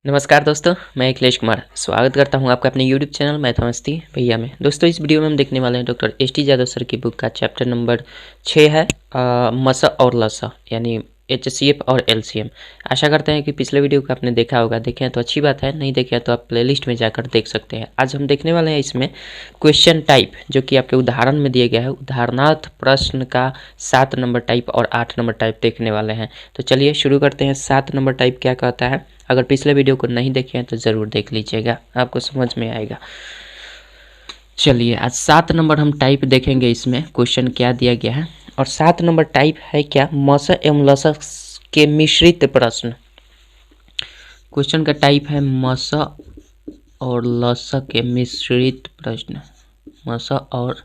नमस्कार दोस्तों, मैं अखिलेश कुमार स्वागत करता हूं आपका अपने YouTube चैनल मैथमस्ती भैया में। दोस्तों, इस वीडियो में हम देखने वाले हैं डॉक्टर एस.टी. यादव सर की बुक का चैप्टर नंबर 6 है मसा और लसा यानी HCF और LCM। आशा करते हैं कि पिछले वीडियो को आपने देखा होगा। देखें तो अच्छी बात है, नहीं देखें तो आप प्लेलिस्ट में जाकर देख सकते हैं। आज हम देखने वाले हैं इसमें क्वेश्चन टाइप, जो कि आपके उदाहरण में दिए गया है। उदाहरणार्थ प्रश्न का 7 नंबर टाइप और 8 नंबर टाइप देखने वाले हैं। तो चलिए शुरू करते हैं। 7 नंबर टाइप क्या कहता है? अगर पिछले वीडियो को नहीं देखे हैं तो ज़रूर देख लीजिएगा, आपको समझ में आएगा। चलिए आज 7 नंबर हम टाइप देखेंगे। इसमें क्वेश्चन क्या दिया गया है, और 7 नंबर टाइप है क्या? मसा एवं लसा के मिश्रित प्रश्न। क्वेश्चन का टाइप है मसा और लसा के मिश्रित प्रश्न। मसा और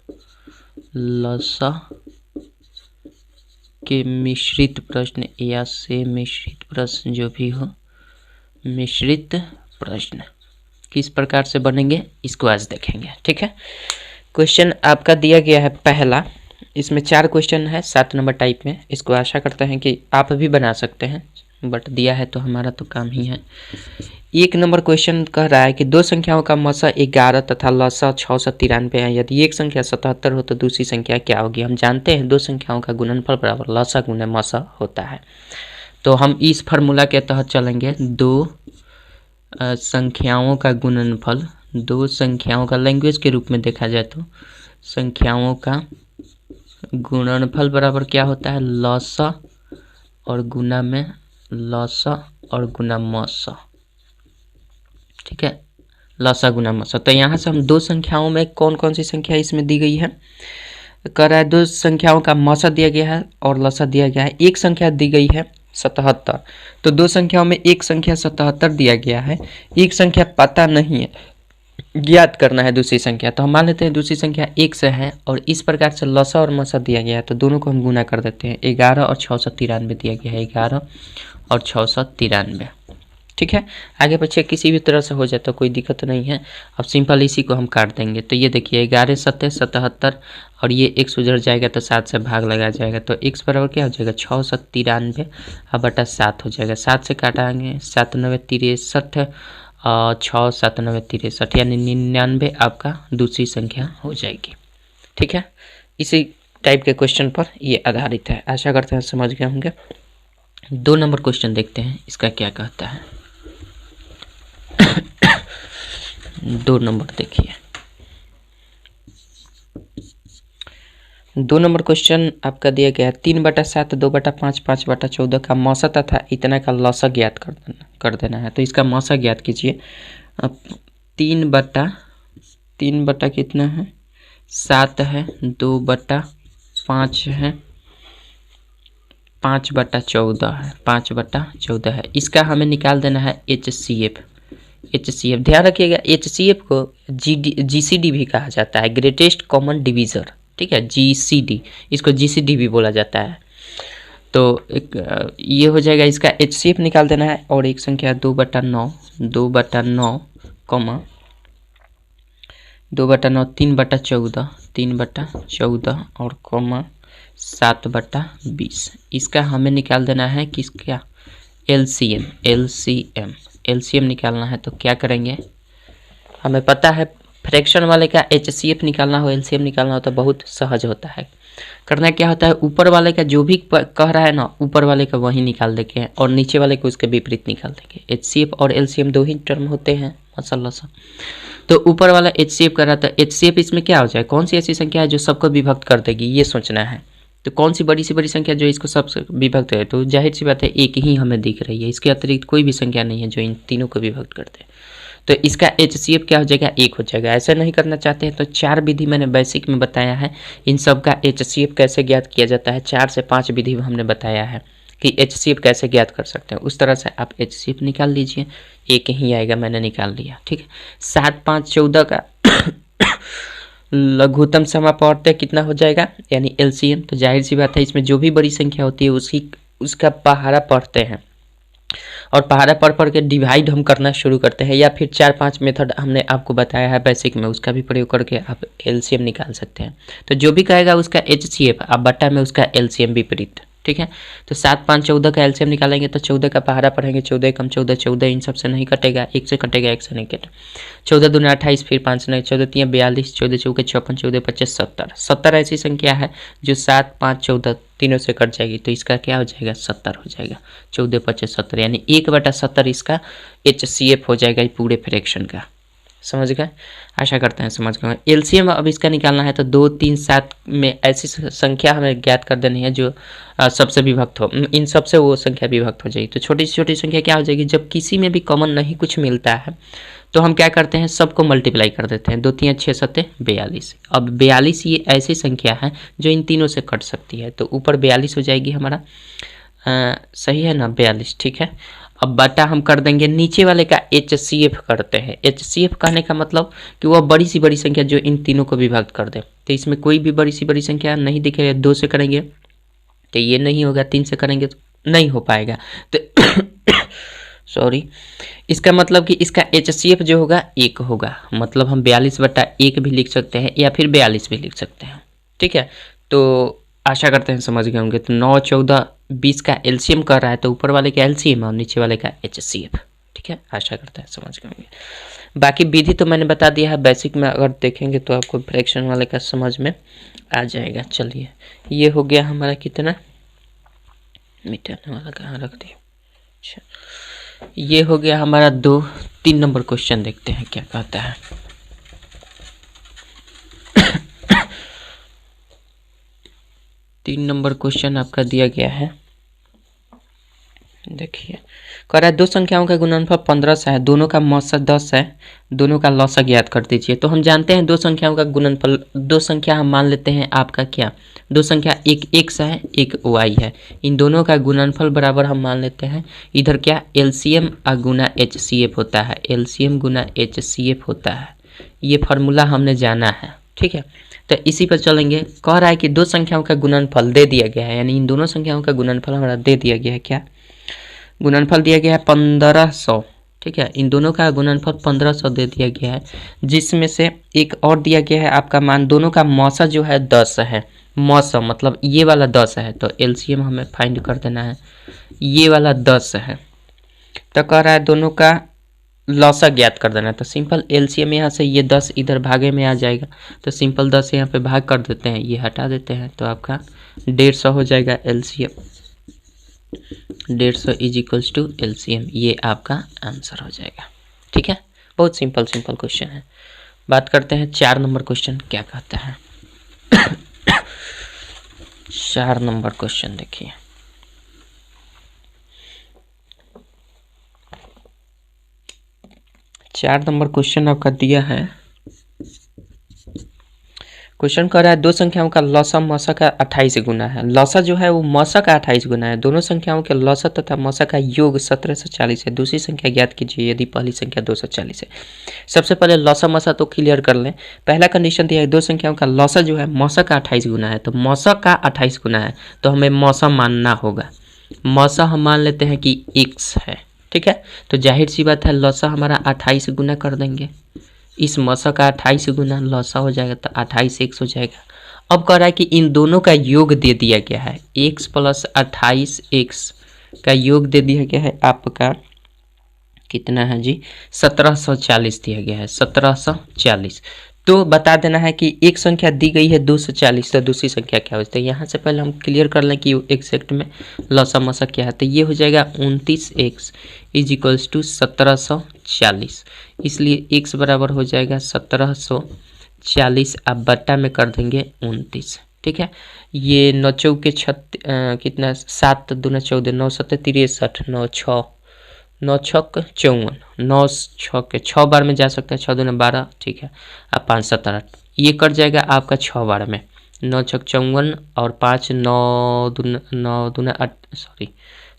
लसा के मिश्रित प्रश्न या से मिश्रित प्रश्न, जो भी हो, मिश्रित प्रश्न किस प्रकार से बनेंगे इसको आज देखेंगे। ठीक है, क्वेश्चन आपका दिया गया है पहला। इसमें 4 क्वेश्चन है 7 नंबर टाइप में। इसको आशा करते हैं कि आप भी बना सकते हैं, बट दिया है तो हमारा तो काम ही है। 1 नंबर क्वेश्चन कह रहा है कि दो संख्याओं का मसा 11 तथा लसा 693 है। यदि एक संख्या 77 हो तो दूसरी संख्या क्या होगी? हम जानते हैं दो संख्याओं का गुणनफल बराबर लसा गुणे मसा होता है। तो हम इस फार्मूला के तहत चलेंगे। दो संख्याओं का गुणनफल, दो संख्याओं का लैंग्वेज के रूप में देखा जाए तो संख्याओं का गुणनफल बराबर क्या होता है? लसा और गुना में लसा और गुना मसा। ठीक है, लसा गुना मसा। तो यहाँ से हम दो संख्याओं में कौन कौन सी संख्या इसमें दी गई है? कह रहा है दो संख्याओं का मसा दिया गया है और लसा दिया गया है। एक संख्या दी गई है 77, तो दो संख्याओं में एक संख्या 77 दिया गया है, एक संख्या पता नहीं है, ज्ञात करना है दूसरी संख्या। तो हम मान लेते हैं दूसरी संख्या 1 से है, और इस प्रकार से लसा और मसा दिया गया है, तो दोनों को हम गुना कर देते हैं। 11 और 693 दिया गया है, 11 और 693। ठीक है, आगे पीछे किसी भी तरह से हो जाए तो कोई दिक्कत नहीं है। अब सिंपल इसी को हम काट देंगे। तो ये देखिए 11 7 77, और ये x उधर जाएगा तो 7 से भाग लगा जाएगा, तो x बराबर क्या हो जाएगा? 693 अब बटा 7 हो जाएगा। 7 से काटाएंगे 7 9 63 और 6 7 9 63 यानी 99 आपका दूसरी संख्या हो जाएगी। ठीक है, इसी टाइप के क्वेश्चन पर ये आधारित है। आशा करते हैं समझ गए होंगे। 2 नंबर क्वेश्चन देखते हैं, इसका क्या कहता है। 2 नंबर देखिए। 2 नंबर क्वेश्चन आपका दिया गया है 3/7 2/5 5/14 का मसा तथा इतना का लसा ज्ञात कर देना है। तो इसका मसा ज्ञात कीजिए। अब 3 बटा कितना है? 7 है, 2/5 है, 5/14 है, 5/14 है। इसका हमें निकाल देना है HCF। ध्यान रखिएगा, HCF को GCD भी कहा जाता है, ग्रेटेस्ट कॉमन डिवीज़र। ठीक है, GCD, इसको GCD भी बोला जाता है। तो एक ये हो जाएगा, इसका HCF निकाल देना है। और एक संख्या 2/9 कॉमा 2/9 3/14 और कॉमा 7/20। इसका हमें निकाल देना है किसका? LCM निकालना है। तो क्या करेंगे? हमें पता है फ्रैक्शन वाले का HCF निकालना हो, LCM निकालना हो तो बहुत सहज होता है। करना क्या होता है, ऊपर वाले का जो भी कह रहा है ना, ऊपर वाले का वही निकाल देंगे और नीचे वाले को उसके विपरीत निकाल देंगे। HCF और LCM दो ही टर्म होते हैं मसाला सा। तो ऊपर वाला HCF कर रहा था, HCF इसमें क्या हो जाए? कौन सी ऐसी संख्या है जो सबको विभक्त कर देगी, ये सोचना है। तो कौन सी बड़ी से बड़ी संख्या जो इसको सबसे विभक्त है? तो जाहिर सी बात है एक ही हमें दिख रही है, इसके अतिरिक्त कोई भी संख्या नहीं है जो इन तीनों को विभक्त कर दे। तो इसका HCF क्या हो जाएगा? 1 हो जाएगा। ऐसा नहीं करना चाहते हैं तो 4 विधि मैंने बेसिक में बताया है। इन सब का HCF कैसे ज्ञात किया जाता है, 4 से 5 विधि हमने बताया है कि HCF कैसे ज्ञात कर सकते हैं। उस तरह से आप HCF निकाल लीजिए, 1 ही आएगा, मैंने निकाल लिया। ठीक है, 7 5 14 का लघुत्तम समापवर्त्य कितना हो जाएगा, यानी LCM। तो जाहिर सी बात है इसमें जो भी बड़ी संख्या होती है उसका पहाड़ा पढ़ते हैं, और पहाड़ा पढ़ के डिवाइड हम करना शुरू करते हैं, या फिर 4-5 मेथड हमने आपको बताया है बेसिक में, उसका भी प्रयोग करके आप LCM निकाल सकते हैं। तो जो भी कहेगा उसका HCF आप बट्टा में उसका LCM विपरीत ठीक है। तो 7 5 14 का एलसीएम निकालेंगे तो 14 का पहाड़ा पढ़ेंगे, 14 कम 14 14, इन सबसे नहीं कटेगा, एक से कटेगा, एक से नहीं कटेगा। 14 दूना 28, फिर 5 नहीं, 14 3 42, 14 चौके 56, 14 25 70। 70 ऐसी संख्या है जो 7 5 14 तीनों से कट जाएगी, तो इसका क्या हो जाएगा 70 हो जाएगा। 14 25 70 यानी 1/70 इसका HCF हो जाएगा पूरे फ्रैक्शन का। समझ गए? आशा करते हैं समझ गए। एलसीएम अब इसका निकालना है तो 2 3 7 में ऐसी संख्या हमें ज्ञात कर देनी है जो सबसे विभक्त हो, इन सबसे वो संख्या विभक्त हो जाएगी। तो छोटी से छोटी संख्या क्या हो जाएगी, जब किसी में भी कॉमन नहीं कुछ मिलता है तो हम क्या करते हैं, सबको मल्टीप्लाई कर देते हैं। 2 3 6 7 42। अब 42 ये ऐसी संख्या है जो इन तीनों से कट सकती है, तो ऊपर 42 हो जाएगी हमारा, सही है ना 42, ठीक है। अब बटा हम कर देंगे नीचे वाले का HCF करते हैं। HCF कहने का मतलब कि वह बड़ी सी बड़ी संख्या जो इन तीनों को विभक्त कर दे। तो इसमें कोई भी बड़ी सी बड़ी संख्या नहीं दिखेगा। 2 से करेंगे तो ये नहीं होगा, 3 से करेंगे तो नहीं हो पाएगा, तो सॉरी, इसका मतलब कि इसका HCF जो होगा 1 होगा। मतलब हम 42/1 भी लिख सकते हैं या फिर 42 भी लिख सकते हैं, ठीक है। तो आशा करते हैं समझ गए होंगे। तो 9 14 20 का एलसीएम कर रहा है तो ऊपर वाले का एलसीएम और नीचे वाले का HCF, ठीक है। आशा करते हैं समझ गए होंगे। बाकी विधि तो मैंने बता दिया है, बेसिक में अगर देखेंगे तो आपको फ्रैक्शन वाले का समझ में आ जाएगा। चलिए, ये हो गया हमारा कितना, मिटाने वाला कहाँ रख दिया, अच्छा, ये हो गया हमारा 3 नंबर क्वेश्चन। देखते हैं क्या कहता है। 3 नंबर क्वेश्चन आपका दिया गया है, देखिए कह रहा है 2 संख्याओं का गुणनफल 15 है, दोनों का मौसा 10 है, दोनों का लौसा ज्ञात कर दीजिए। तो हम जानते हैं 2 संख्याओं का गुणनफल, 2 संख्या हम मान लेते हैं आपका क्या, 2 संख्या एक x है एक y है, इन दोनों का गुणनफल बराबर हम मान लेते हैं इधर क्या LCM गुना HCF होता है, LCM गुना HCF होता है। ये फार्मूला हमने जाना है, ठीक है। तो इसी पर चलेंगे। कह रहा है कि 2 संख्याओं का गुणनफल दे दिया गया है, यानी इन दोनों संख्याओं का गुणनफल हमारा दे दिया गया है। क्या गुणनफल दिया गया है 1500, ठीक है। इन दोनों का गुणनफल 1500 दे दिया गया है, जिसमें से एक और दिया गया है आपका मान, दोनों का मौसा जो है 10 है। मौसा मतलब ये वाला 10 है, तो एलसीएम हमें फाइंड कर देना है, ये वाला 10 है। तो कह रहा है दोनों का लौसा ज्ञात कर देना है, तो सिंपल एलसीएम यहाँ से ये 10 इधर भागे में आ जाएगा, तो सिंपल 10 यहाँ पे भाग कर देते हैं, ये हटा देते हैं, तो आपका 150 हो जाएगा LCM. 150 is equals to LCM, ये आपका आंसर हो जाएगा, ठीक है। बहुत सिंपल क्वेश्चन है। बात करते हैं 4 नंबर क्वेश्चन क्या कहता है। 4 नंबर क्वेश्चन देखिए, चार नंबर क्वेश्चन आपका दिया है। क्वेश्चन कह रहा है 2 संख्याओं का लौसा मौसा का 28 गुना है। लौसा जो है वो मौसा का 28 गुना है। दोनों संख्याओं के लौसा तथा मौसा का योग 1740 है। दूसरी संख्या ज्ञात कीजिए यदि पहली संख्या 240 है। सबसे पहले लौसा मौसा तो क्लियर कर लें। पहला कंडीशन दिया है 2 संख्याओं का लौसा जो है मौसा का 28 गुना है, तो मौसा का 28 गुना है तो हमें मौसा मानना होगा। मौसा हम मान लेते हैं कि x है, ठीक है। तो जाहिर सी बात है लौसा हमारा 28 गुना कर देंगे, इस मौसा का 28 गुना लौसा हो जाएगा, तो 28 x हो जाएगा। अब कह रहा है कि इन दोनों का योग दे दिया गया है, x + 28x का योग दे दिया गया है आपका कितना है जी, 1740 दिया गया है, 1740। तो बता देना है कि एक संख्या दी गई है 240, तो दूसरी संख्या क्या होती है। यहाँ से पहले हम क्लियर कर लें कि एग्जैक्ट में लौसा मौसा क्या है। तो ये हो जाएगा 29x इज इक्वल्स टू 1740, इसलिए x बराबर हो जाएगा 1740, आप बट्टा में कर देंगे 29, ठीक है। ये 9 चौके कितना 7 दूना 14, 9 7 63, 9 6 9 छक 54, 9 6 6 बार में जा सकता है, 6 दूना 12, ठीक है। अब 5 7 8 ये कट जाएगा आपका 6 बार में, 9 छक 54 और 5 9 दूना 8 सॉरी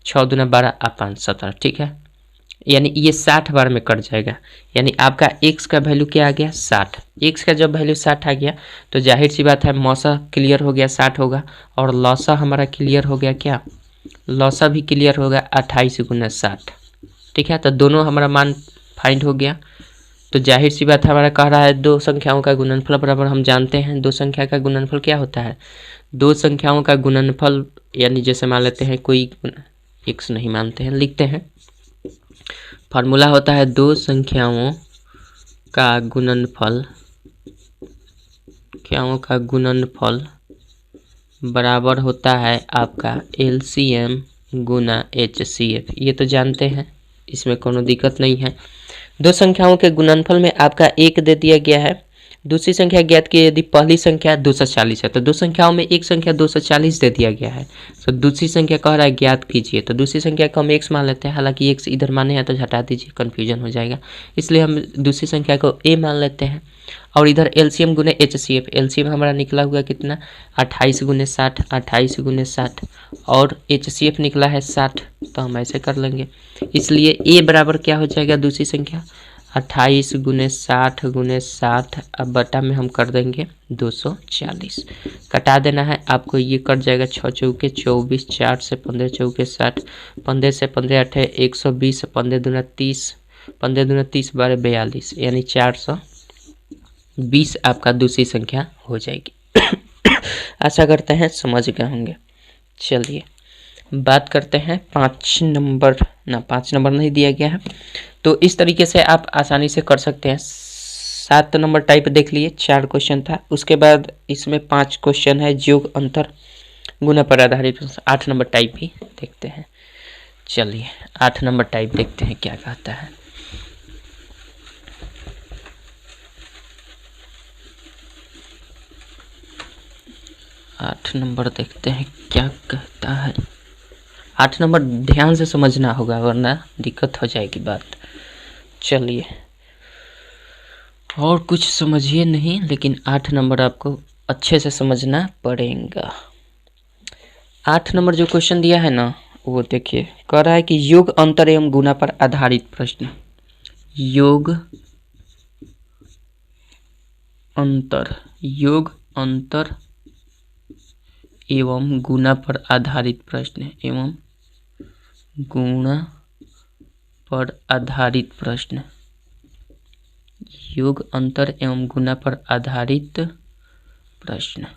6 दूना 12 और 5 17, ठीक है। यानी ये 60 बार में कट जाएगा। यानी आपका x का वैल्यू क्या आ गया 60। x का जब वैल्यू 60 आ गया तो जाहिर सी बात है मौसा क्लियर हो गया 60 होगा, और लौसा हमारा क्लियर हो गया, क्या लौसा भी क्लियर होगा 28 गुना 60, ठीक है। तो दोनों हमारा मान फाइंड हो गया। तो जाहिर सी बात हमारा कह रहा है 2 संख्याओं का गुणनफल बराबर, हम जानते हैं 2 संख्या का गुणनफल क्या होता है, 2 संख्याओं का गुणनफल यानी जैसे मान लेते हैं कोई x नहीं मानते हैं, लिखते हैं फार्मूला होता है दो संख्याओं का गुणनफल बराबर होता है आपका LCM गुना HCF। ये तो जानते हैं, इसमें कोनो दिक्कत नहीं है। दो संख्याओं के गुणनफल में आपका 1 दे दिया गया है, दूसरी संख्या ज्ञात की यदि पहली संख्या 240 है तो दो संख्याओं में एक संख्या 240 दे दिया गया है, तो दूसरी संख्या कह रहा है ज्ञात कीजिए, तो दूसरी संख्या को हम x मान लेते हैं। हालांकि x इधर माने हैं तो हटा दीजिए, कन्फ्यूजन हो जाएगा, इसलिए हम दूसरी संख्या को a मान लेते हैं। और इधर LCM गुने HCF, LCM हमारा निकला हुआ कितना 28 गुने 60, 28 गुने 60 और HCF निकला है 60, तो हम ऐसे कर लेंगे। इसलिए a बराबर क्या हो जाएगा दूसरी संख्या 28 गुने 60 गुने 60, अब बटा में हम कर देंगे 240, कटा देना है आपको, ये कट जाएगा 6 चौके 24, 4 से 15 चौके 60, 15 से 15 8 120, 15 दूना 30, 15 दूना 30 12 42, यानी 420 आपका दूसरी संख्या हो जाएगी। आशा करते हैं समझ गए होंगे। चलिए बात करते हैं 5 नंबर नहीं दिया गया है, तो इस तरीके से आप आसानी से कर सकते हैं। 7 नंबर टाइप देख लिए, 4 क्वेश्चन था, उसके बाद इसमें 5 क्वेश्चन है योग अंतर गुना पर आधारित। 8 नंबर टाइप भी देखते हैं। चलिए 8 नंबर टाइप देखते हैं क्या कहता है। आठ नंबर देखते हैं क्या कहता है। 8 नंबर ध्यान से समझना होगा वरना दिक्कत हो जाएगी बात। चलिए और कुछ समझिए नहीं, लेकिन 8 नंबर आपको अच्छे से समझना पड़ेगा। 8 नंबर जो क्वेश्चन दिया है ना वो देखिए, कह रहा है कि योग अंतर एवं गुना पर आधारित प्रश्न। योग अंतर एवं गुना पर आधारित प्रश्न, एवं गुणा पर आधारित प्रश्न, योग अंतर एवं गुना पर आधारित प्रश्न।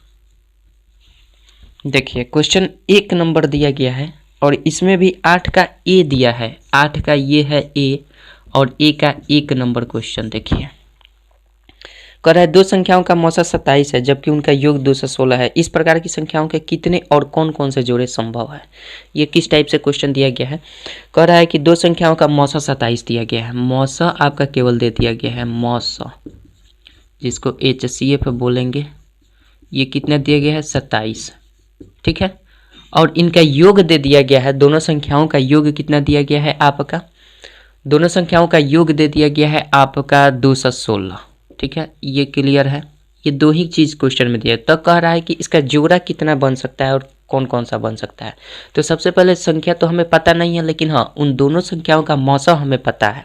देखिए क्वेश्चन 1 नंबर दिया गया है और इसमें भी 8 का ए दिया है, 8 का ये है ए और ए का 1 नंबर क्वेश्चन देखिए, कह रहा है दो संख्याओं का मौसा 27 है जबकि उनका योग 216 है, इस प्रकार की संख्याओं के कितने और कौन कौन से जोड़े संभव है। ये किस टाइप से क्वेश्चन दिया गया है, कह रहा है कि दो संख्याओं का मौसा 27 दिया गया है, मौसा आपका केवल दे दिया गया है मौसा, जिसको HCF बोलेंगे, ये कितना दिया गया है 27, ठीक है। और इनका योग दे दिया गया है, दोनों संख्याओं का योग कितना दिया गया है आपका, दोनों संख्याओं का योग दे दिया गया है आपका 216, ठीक है। ये क्लियर है, ये दो ही चीज़ क्वेश्चन में दिया है। तो कह रहा है कि इसका जोड़ा कितना बन सकता है और कौन कौन सा बन सकता है। तो सबसे पहले संख्या तो हमें पता नहीं है, लेकिन हाँ उन दोनों संख्याओं का मौसा हमें पता है।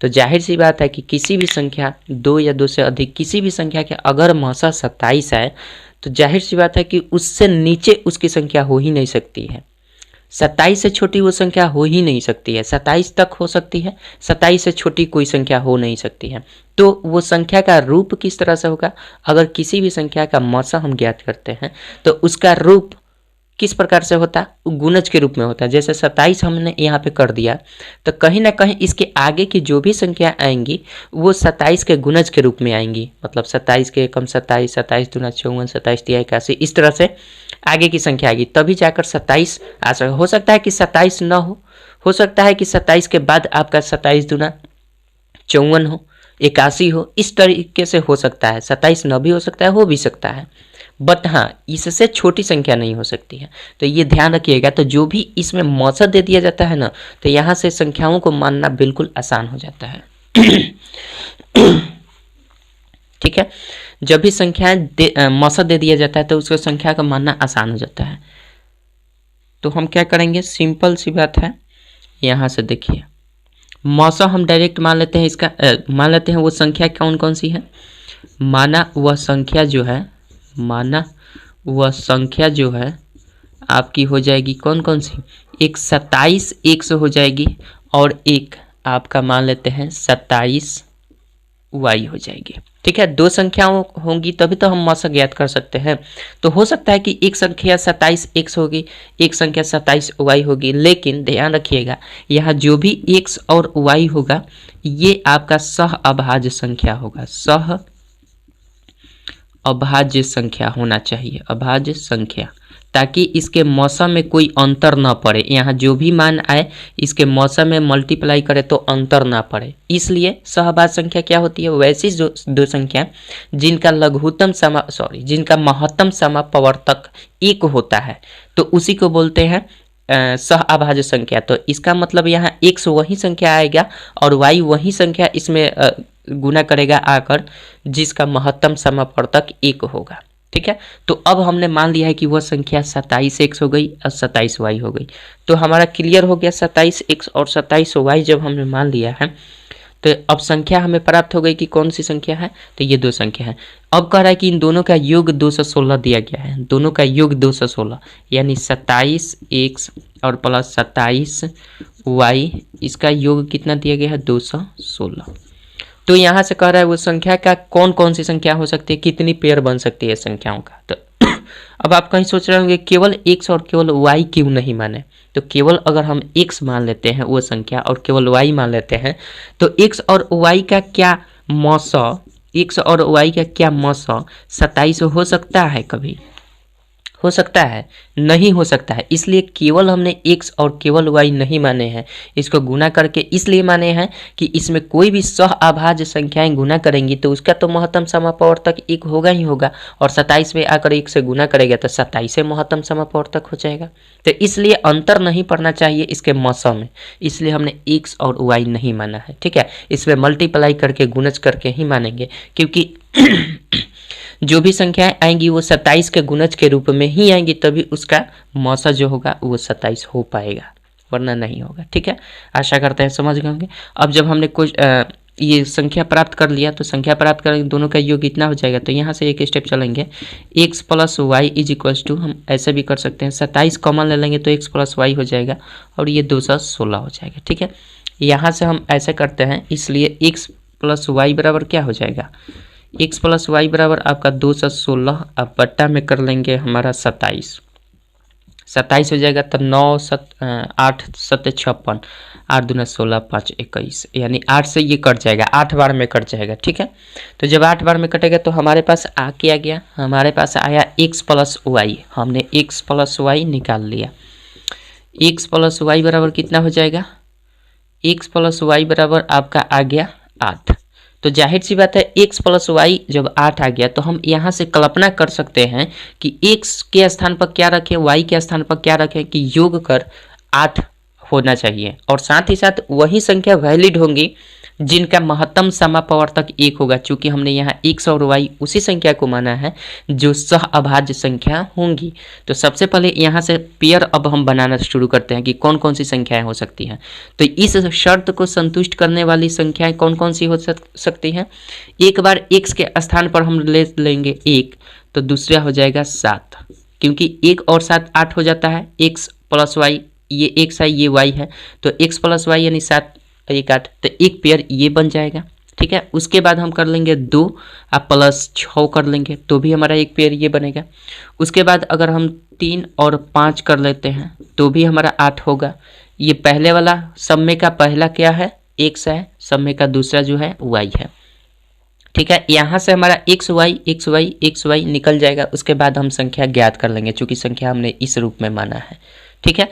तो जाहिर सी बात है कि किसी भी संख्या 2 या 2 से अधिक किसी भी संख्या के अगर मौसा 27 है तो जाहिर सी बात है कि उससे नीचे उसकी संख्या हो ही नहीं सकती है। 27 से छोटी वो संख्या हो ही नहीं सकती है, 27 तक हो सकती है, 27 से छोटी कोई संख्या हो नहीं सकती है। तो वो संख्या का रूप किस तरह से होगा, अगर किसी भी संख्या का मौसा हम ज्ञात करते हैं तो उसका रूप किस प्रकार से होता है, गुणज के रूप में होता है। जैसे 27 हमने यहाँ पे कर दिया तो कहीं ना कहीं इसके आगे की जो भी संख्या आएंगी वो 27 के गुणज के रूप में आएंगी, मतलब 27 के एकम 27, 27 दूना 54, 27 तिया 81, इस तरह से आगे की संख्या आएगी, तभी जाकर 27 आ सकता। हो सकता है कि 27 न हो सकता है कि 27 के बाद आपका 27 दूना 54 हो, 81 हो, इस तरीके से हो सकता है। 27 न भी हो सकता है, हो भी सकता है, बट हाँ इससे छोटी संख्या नहीं हो सकती है। तो ये ध्यान रखिएगा। तो जो भी इसमें मौसा दे दिया जाता है ना, तो यहाँ से संख्याओं को मानना बिल्कुल आसान हो जाता है। ठीक है, जब भी संख्याएं मौसा दे दिया जाता है तो उसको संख्या का मानना आसान हो जाता है। तो हम क्या करेंगे, सिंपल सी बात है, यहाँ से देखिए मौसा हम डायरेक्ट मान लेते हैं, इसका मान लेते हैं वो संख्या कौन कौन सी है। माना वह संख्या जो है आपकी हो जाएगी कौन कौन सी, एक 27 एक से हो जाएगी और एक आपका मान लेते हैं 27y हो जाएगी। ठीक है, दो संख्याओं होंगी तभी तो हम मौसा ज्ञात कर सकते हैं। तो हो सकता है कि एक संख्या 27x होगी, एक संख्या 27y होगी, लेकिन ध्यान रखिएगा यहाँ जो भी x और y होगा ये आपका सह अभाज्य संख्या होगा, सह अभाज्य संख्या होना चाहिए, अभाज्य संख्या, ताकि इसके मौसम में कोई अंतर ना पड़े। यहाँ जो भी मान आए इसके मौसम में मल्टीप्लाई करे तो अंतर ना पड़े, इसलिए सहभाज्य संख्या क्या होती है, वैसी जो दो संख्या जिनका लघुत्तम जिनका महत्तम समापवर्तक एक होता है तो उसी को बोलते हैं सह अभाज्य संख्या। तो इसका मतलब यहाँ x वही संख्या आएगा और y वही संख्या इसमें गुना करेगा आकर जिसका महत्तम समापवर्तक एक होगा। ठीक है, तो अब हमने मान लिया है कि वह संख्या 27x हो गई और 27y हो गई। तो हमारा क्लियर हो गया 27x और 27y जब हमने मान लिया है तो अब संख्या हमें प्राप्त हो गई कि कौन सी संख्या है, तो ये दो संख्या है। अब कह रहा है कि इन दोनों का योग 216 दिया गया है, दोनों का योग 216 यानी 27x और प्लस 27y, इसका योग कितना दिया गया है 216। तो यहाँ से कह रहा है वो संख्या का कौन कौन सी संख्या हो सकती है, कितनी पेयर बन सकती है संख्याओं का। तो अब आप कहीं सोच रहे होंगे केवल x और केवल y क्यों नहीं माने, तो केवल अगर हम x मान लेते हैं वो संख्या और केवल y मान लेते हैं तो x और y का क्या मौसा, x और y का क्या मौसा 27 हो सकता है, कभी हो सकता है, नहीं हो सकता है। इसलिए केवल हमने x और केवल y नहीं माने हैं, इसको गुना करके इसलिए माने हैं कि इसमें कोई भी सह अभाज्य संख्याएं गुना करेंगी तो उसका तो महत्तम समापवर्तक एक होगा ही होगा, और 27 में आकर 1 से गुना करेगा तो 27 से महत्तम समापवर्तक हो जाएगा। तो इसलिए अंतर नहीं पड़ना चाहिए इसके मौसम में, इसलिए हमने x और y नहीं माना है। ठीक है, इसमें मल्टीप्लाई करके गुणज करके ही मानेंगे, क्योंकि जो भी संख्याएं आएंगी वो 27 के गुणज के रूप में ही आएंगी, तभी उसका मौसा जो होगा वो 27 हो पाएगा, वरना नहीं होगा। ठीक है, आशा करते हैं समझ गए होंगे। अब जब हमने कुछ ये संख्या प्राप्त कर लिया तो संख्या प्राप्त कर दोनों का योग इतना हो जाएगा, तो यहाँ से एक स्टेप चलेंगे, x plus y is equals to, हम ऐसे भी कर सकते हैं 27 कॉमन ले लेंगे तो x प्लस वाई हो जाएगा और ये 216 हो जाएगा। ठीक है, यहाँ से हम ऐसे करते हैं, इसलिए x प्लस वाई बराबर क्या हो जाएगा, x प्लस वाई बराबर आपका 216, अब बट्टा में कर लेंगे हमारा 27 हो जाएगा, तो 9 8 7 56, 8 दूना 16 5 21, यानी 8 से ये कट जाएगा, 8 बार में कट जाएगा। ठीक है, तो जब 8 बार में कटेगा तो हमारे पास क्या गया, हमारे पास आया x प्लस वाई, हमने x प्लस वाई निकाल लिया। x प्लस वाई बराबर कितना हो जाएगा, x प्लस वाई बराबर आपका आ गया 8। तो जाहिर सी बात है x प्लस वाई जब 8 आ गया तो हम यहाँ से कल्पना कर सकते हैं कि x के स्थान पर क्या रखें, y के स्थान पर क्या रखें, कि योग कर 8 होना चाहिए, और साथ ही साथ वही संख्या वैलिड होंगी जिनका महत्तम समापवर्तक 1 होगा, चूंकि हमने यहाँ x और y उसी संख्या को माना है जो सह अभाज्य संख्या होंगी। तो सबसे पहले यहाँ से पेयर अब हम बनाना शुरू करते हैं कि कौन कौन सी संख्याएं हो सकती हैं। तो इस शर्त को संतुष्ट करने वाली संख्याएं कौन कौन सी हो सकती हैं, एक बार x के स्थान पर हम ले लेंगे 1, तो दूसरा हो जाएगा 7, क्योंकि 1 और 7 8 हो जाता है, x प्लस वाई, ये x है ये y है, तो x प्लस वाई यानी 7 1 8, तो एक पेयर ये बन जाएगा। ठीक है, उसके बाद हम कर लेंगे 2 आप प्लस 6 कर लेंगे तो भी हमारा एक पेयर ये बनेगा। उसके बाद अगर हम 3 और 5 कर लेते हैं तो भी हमारा 8 होगा। ये पहले वाला सम्मे का पहला क्या है, x है, सम्मे का दूसरा जो है y है। ठीक है, यहाँ से हमारा xy निकल जाएगा। उसके बाद हम संख्या ज्ञात कर लेंगे, चूंकि संख्या हमने इस रूप में माना है। ठीक है,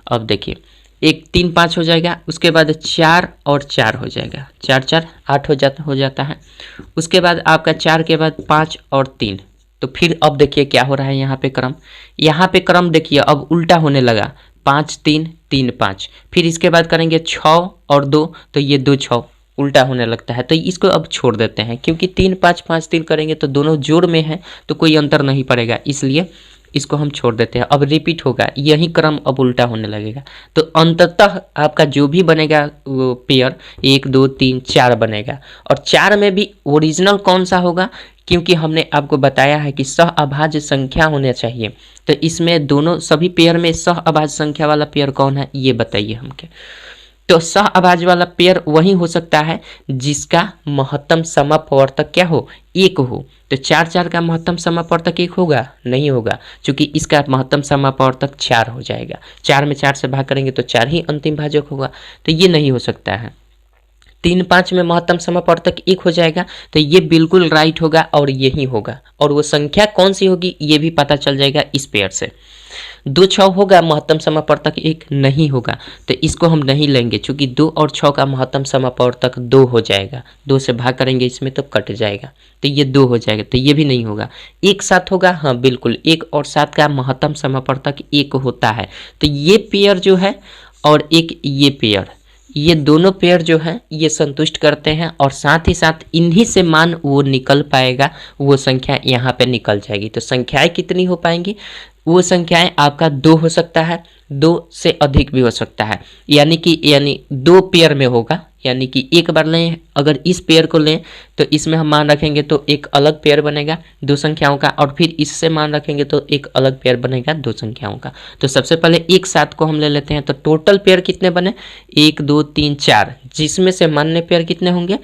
अब देखिए 1 3 5 हो जाएगा, उसके बाद 4 और 4 हो जाएगा, 4 4 8 हो जाता है। उसके बाद आपका 4 के बाद 5 और 3, तो फिर अब देखिए क्या हो रहा है यहाँ पे क्रम देखिए अब उल्टा होने लगा, 5 3 3 5, फिर इसके बाद करेंगे 6 और 2, तो ये 2 6 उल्टा होने लगता है, तो इसको अब छोड़ देते हैं, क्योंकि 3 5 5 3 करेंगे तो दोनों जोड़ में है तो कोई अंतर नहीं पड़ेगा, इसलिए इसको हम छोड़ देते हैं। अब रिपीट होगा, यही क्रम अब उल्टा होने लगेगा, तो अंततः आपका जो भी बनेगा वो पेयर 1 2 3 4 बनेगा। और 4 में भी ओरिजिनल कौन सा होगा, क्योंकि हमने आपको बताया है कि सह अभाज्य संख्या होना चाहिए, तो इसमें दोनों सभी पेयर में सह अभाज्य संख्या वाला पेयर कौन है ये बताइए हमके। तो सह अभाज्य वाला पेयर वही हो सकता है जिसका महत्तम समापवर्तक क्या हो, एक हो। तो 4 4 का महत्तम समापवर्तक एक होगा, नहीं होगा, क्योंकि इसका महत्तम समापवर्तक 4 हो जाएगा। 4 में 4 से भाग करेंगे तो 4 ही अंतिम भाजक होगा, तो ये नहीं हो सकता है। 3 5 में महत्तम समापवर्तक एक हो जाएगा, तो ये बिल्कुल राइट होगा और यही होगा। और वो संख्या कौन सी होगी ये भी पता चल जाएगा इस पेयर से। 2 6 होगा, महत्तम समापवर्तक एक नहीं होगा, तो इसको हम नहीं लेंगे, क्योंकि 2 और 6 का महत्तम समापवर्तक 2 हो जाएगा। 2 से भाग करेंगे इसमें तो कट जाएगा, तो ये 2 हो जाएगा, तो ये भी नहीं होगा। 1 7 होगा, हाँ बिल्कुल, 1 और 7 का महत्तम समापवर्तक 1 होता है, तो ये पेयर जो है और एक ये पेयर, ये दोनों पेयर जो हैं ये संतुष्ट करते हैं, और साथ ही साथ इन्हीं से मान वो निकल पाएगा, वो संख्या यहाँ पे निकल जाएगी। तो संख्याएं कितनी हो पाएंगी, वो संख्याएं आपका 2 हो सकता है, 2 से अधिक भी हो सकता है, यानी 2 पेयर में होगा। यानी कि एक बार लें, अगर इस पेयर को लें तो इसमें हम मान रखेंगे तो एक अलग पेयर बनेगा 2 संख्याओं का, और फिर इससे मान रखेंगे तो एक अलग पेयर बनेगा 2 संख्याओं का। तो सबसे पहले 1 7 को हम ले लेते हैं, तो टोटल पेयर कितने बने, 1 2 3 4, जिसमें से मान्य पेयर कितने होंगे,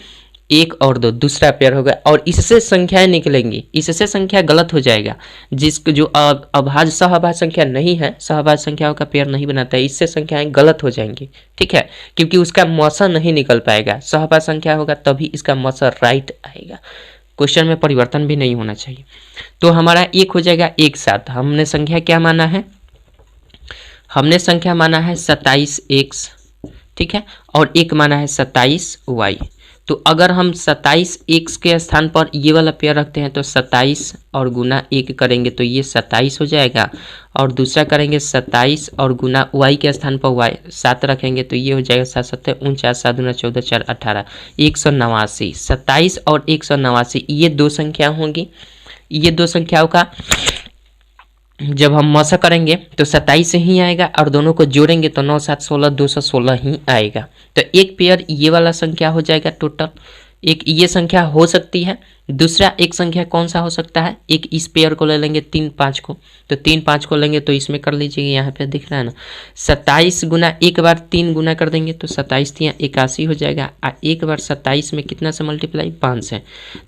1 और 2, दूसरा पेयर होगा, और इससे संख्याएं निकलेंगी। इससे संख्या गलत हो जाएगा, जिसको जो अभाज्य सहअभाज्य संख्या नहीं है, सहअभाज्य संख्याओं का पेयर नहीं बनाता है, इससे संख्याएं गलत हो जाएंगी, ठीक है, क्योंकि उसका मौसा नहीं निकल पाएगा। सहअभाज्य संख्या होगा तभी इसका मौसा राइट आएगा, क्वेश्चन में परिवर्तन भी नहीं होना चाहिए। तो हमारा 1 हो जाएगा 1 7। हमने संख्या क्या माना है, हमने संख्या माना है 27x, ठीक है, और 1 माना है 27y। तो अगर हम 27x के स्थान पर ये वाला पेयर रखते हैं तो 27 और गुना 1 करेंगे तो ये 27 हो जाएगा, और दूसरा करेंगे 27 और गुना y के स्थान पर y 7 रखेंगे तो ये हो जाएगा 7 7 49, 7 दूना 14, 4 18, 189। 27 और 189 ये 2 संख्या होंगी। ये 2 संख्याओं का जब हम मौसा करेंगे तो 27 ही आएगा, और दोनों को जोड़ेंगे तो 9 7 16 216 ही आएगा। तो एक पेयर ये वाला संख्या हो जाएगा टोटल, एक ये संख्या हो सकती है। दूसरा एक संख्या कौन सा हो सकता है, एक इस पेयर को ले लेंगे 3 5 को, तो 3 5 को लेंगे तो इसमें कर लीजिए, यहाँ पे दिख रहा है ना, 27 गुना एक बार 3 गुना कर देंगे तो 27 3 81 हो जाएगा। एक बार 27 में कितना से मल्टीप्लाई, 5 से,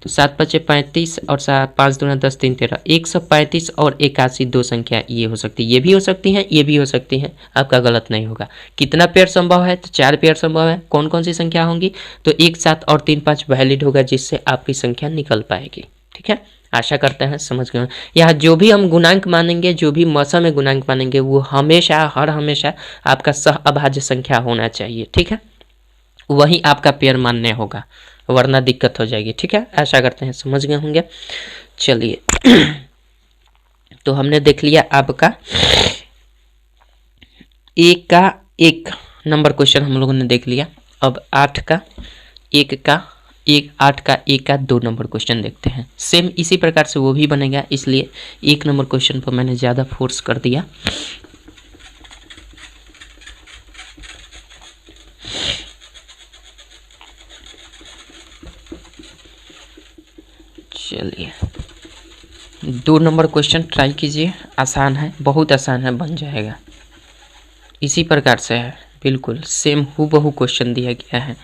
तो 7 5 35 और 5 दूना 10 3 13, 135 और 81 2 संख्या ये हो सकती है, ये भी हो सकती है, ये भी हो सकती है, आपका गलत नहीं होगा। कितना पेयर संभव है, तो 4 पेयर संभव है। कौन कौन सी संख्या होंगी, तो 1 7 और 3 5 वैलिड होगा, जिससे आपकी संख्या निकल पाएगी, ठीक है। आशा करते हैं समझ गए। यहाँ जो भी हम गुणांक मानेंगे, जो भी मौसा में गुणांक मानेंगे, वो हमेशा हर हमेशा आपका सह अभाज्य संख्या होना चाहिए, ठीक है, वही आपका पेयर मान्य होगा, वरना दिक्कत हो जाएगी, ठीक है। आशा करते हैं समझ गए होंगे। चलिए तो हमने देख लिया आपका 1 का 1 नंबर क्वेश्चन हम लोगों ने देख लिया। अब 8 का 1 का 8 का 1 का 2 नंबर क्वेश्चन देखते हैं। सेम इसी प्रकार से वो भी बनेगा, इसलिए 1 नंबर क्वेश्चन पर मैंने ज़्यादा फोर्स कर दिया। चलिए 2 नंबर क्वेश्चन ट्राई कीजिए, आसान है, बहुत आसान है, बन जाएगा। इसी प्रकार से है, बिल्कुल सेम हूबहू क्वेश्चन दिया गया है।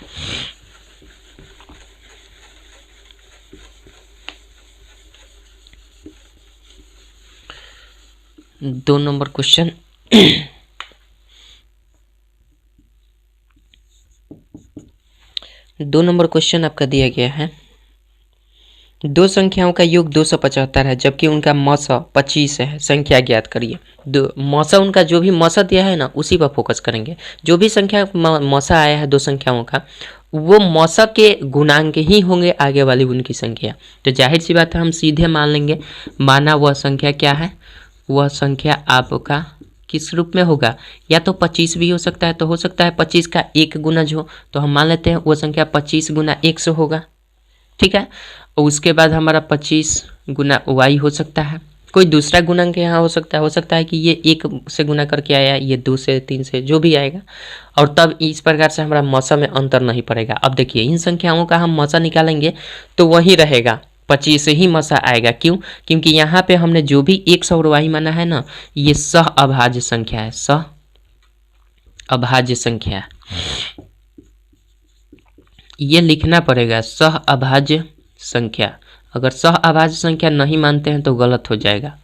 दो नंबर क्वेश्चन 2 नंबर क्वेश्चन आपका दिया गया है। 2 संख्याओं का योग 275 है, जबकि उनका मौसा 25 है, संख्या ज्ञात करिए। मौसा उनका जो भी मौसा दिया है ना, उसी पर फोकस करेंगे। जो भी संख्या मौसा आया है 2 संख्याओं का, वो मौसा के गुणांक ही होंगे आगे वाली उनकी संख्या। तो जाहिर सी बात है, हम सीधे मान लेंगे, माना वह संख्या क्या है, वह संख्या आपका किस रूप में होगा, या तो 25 भी हो सकता है, तो हो सकता है 25 का 1 गुणज हो, तो हम मान लेते हैं वो संख्या 25 गुना 100 होगा, ठीक है। और उसके बाद हमारा 25 गुना y हो सकता है, कोई दूसरा गुणांक यहाँ हो सकता है कि ये 1 से गुना करके आया, ये 2 से 3 से जो भी आएगा, और तब इस प्रकार से हमारा मौसा में अंतर नहीं पड़ेगा। अब देखिए इन संख्याओं का हम मौसा निकालेंगे तो वही रहेगा, 25 ही मौसा आएगा। क्यों, क्योंकि यहाँ पे हमने जो भी 100 और y माना है ना, ये सह अभाज्य संख्या है, सह अभाज्य संख्या है। ये लिखना पड़ेगा सह अभाज्य संख्या। अगर सह अभाज्य संख्या नहीं मानते हैं तो गलत हो जाएगा,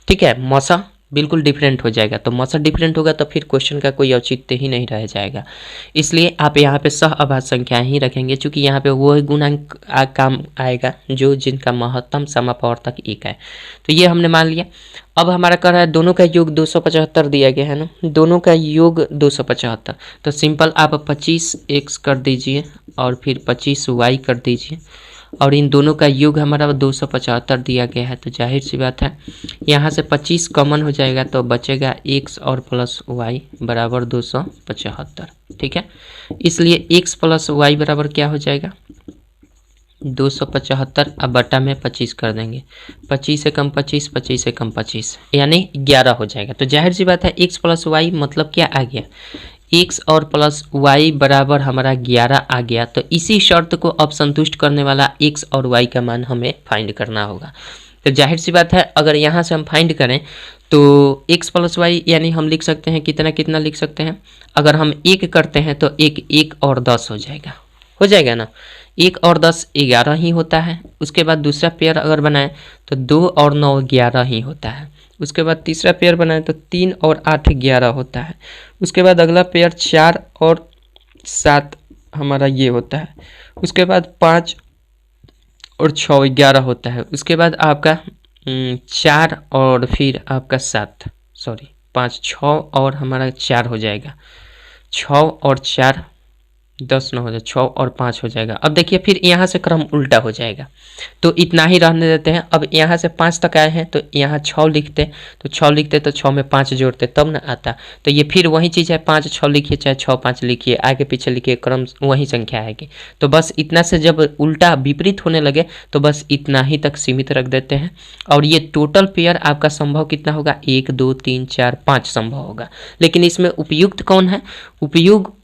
ठीक है। मौसा बिल्कुल डिफरेंट हो जाएगा, तो मौसा डिफरेंट होगा तो फिर क्वेश्चन का कोई औचित्य ही नहीं रह जाएगा। इसलिए आप यहाँ पे सह अभाज्य संख्या ही रखेंगे, क्योंकि यहाँ पे वो गुणांक काम आएगा जो जिनका महत्तम समापवर्तक 1 है। तो ये हमने मान लिया। अब हमारा कर रहा है दोनों का योग 275 दिया गया है ना, दोनों का योग 275। तो सिंपल आप 25x कर दीजिए और फिर 25y कर दीजिए, और इन दोनों का योग हमारा 275 दिया गया है। तो जाहिर सी बात है यहाँ से 25 कॉमन हो जाएगा तो बचेगा x और प्लस y बराबर 275, ठीक है। इसलिए x प्लस y बराबर क्या हो जाएगा 275, अब बटा में 25 कर देंगे। 25 से कम 25, 25 से कम 25 यानी 11 हो जाएगा। तो जाहिर सी बात है x प्लस वाई मतलब क्या आ गया, x और प्लस y बराबर हमारा 11 आ गया। तो इसी शर्त को अब संतुष्ट करने वाला x और y का मान हमें फाइंड करना होगा। तो जाहिर सी बात है अगर यहाँ से हम फाइंड करें तो x प्लस वाई यानी हम लिख सकते हैं कितना कितना लिख सकते हैं, अगर हम 1 करते हैं तो 1 और 10 हो जाएगा ना। 1 और 10 11 ही होता है। उसके बाद दूसरा पेयर अगर बनाएं तो 2 और 9 11 ही होता है। उसके बाद तीसरा पेयर बनाएं तो 3 और 8 11 होता है। उसके बाद अगला पेयर 4 और 7 हमारा ये होता है। उसके बाद 5 और 6 11 होता है। उसके बाद आपका 4 और फिर आपका 7 5 6 और हमारा 4 हो जाएगा। 6 और 4 10 न हो जाए, 6 और 5 हो जाएगा। अब देखिए फिर यहाँ से क्रम उल्टा हो जाएगा, तो इतना ही रहने देते हैं। अब यहाँ से 5 तक आए हैं तो यहाँ 6 लिखते, तो 6 लिखते तो 6 में 5 जोड़ते तब ना आता। तो ये फिर वही चीज़ है, 5 6 लिखिए चाहे 6 5 लिखिए, आगे पीछे लिखिए, क्रम वही संख्या आएगी। तो बस इतना से जब उल्टा विपरीत होने लगे तो बस इतना ही तक सीमित रख देते हैं। और ये टोटल पेयर आपका संभव कितना होगा 1 2 3 4 5 संभव होगा। लेकिन इसमें उपयुक्त कौन है, उपयोग